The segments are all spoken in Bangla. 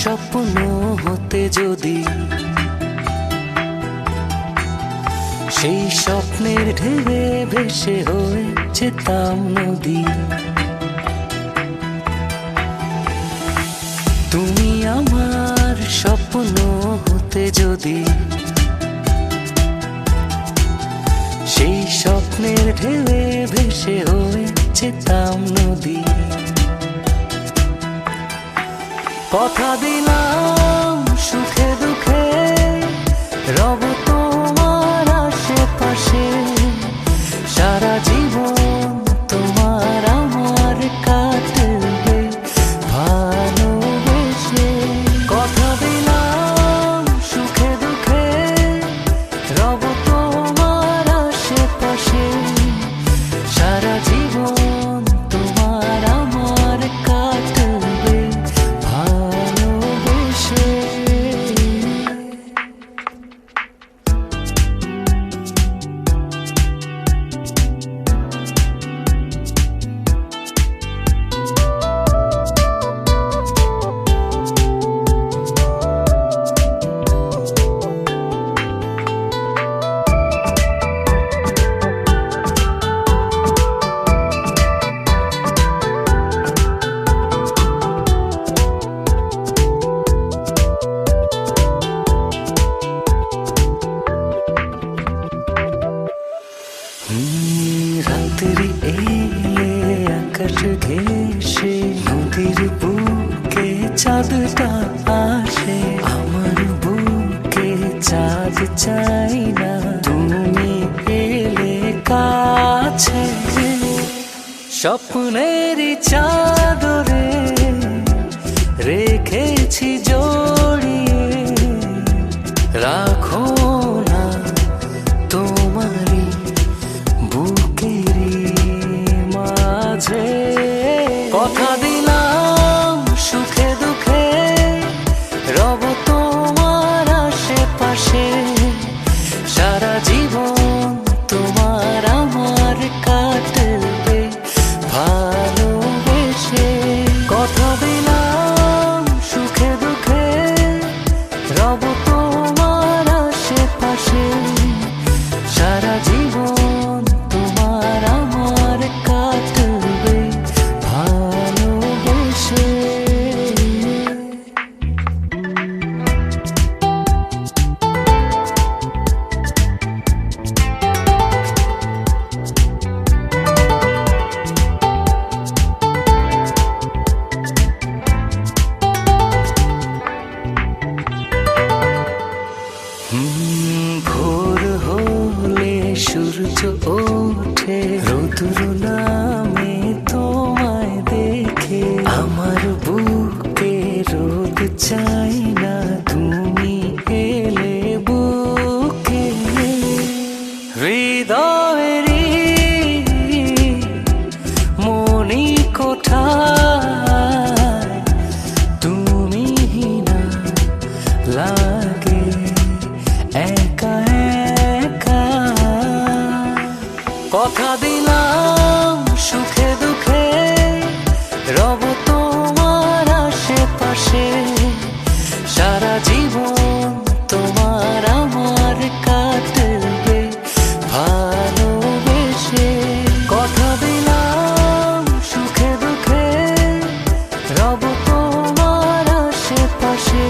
স্বপ্ন হতে যদি সেই স্বপ্নের ঢেউয়ে ভেসে হয়ে যেতাম নদী। তুমি আমার স্বপ্ন হতে যদি সেই স্বপ্নের ঢেউয়ে ভেসে হয়ে যেতাম নদী। কথা দিলাম সুখে দুঃখে রব তোমার আশেপাশে, সারা জীবন তোমার আমার কাটবে ভালোবেসে। কথা দিলাম সুখে দুঃখে রব তোমার আশেপাশে, সারা জীবন তোমার আমার কাটবে ভালোবেসে। রাত্রি এলে আকাশ ঘেঁষে নদীর বুকে চাঁদটা আসে। আমার বুকে চাঁদ চাই না, তুমি এলে কাছে। স্বপ্নের চাদরে রেখেছি জড়িয়ে, রাখো না তোমারই বুকেরই মাঝে। কথা দিলাম সুখে দুঃখে রব তোমার আশেপাশে, সারা জীবন তোমার আমার কাটবে ভালোবেসে। কথা দিলাম সুখে দুঃখে রব তোমার আশেপাশে, সারা জীবন তোমার আমার কাটবে ভালোবেসে। ভোর হলে সূর্য ওঠে, রোদুর নামে তোমায় দেখে। আমার বুকে রোদ চাই না, তুমি এলে বুকে। হৃদয়েরই মনি কোঠায় তুমি না লাগে একা একা। কথা দিলাম সুখে দুঃখে রব তোমার আশেপাশে, সারা জীবন তোমার আমার কাটবে ভালোবেসে। কথা দিলাম সুখে দুঃখে রব তোমার আশেপাশে,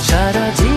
সারা জীবন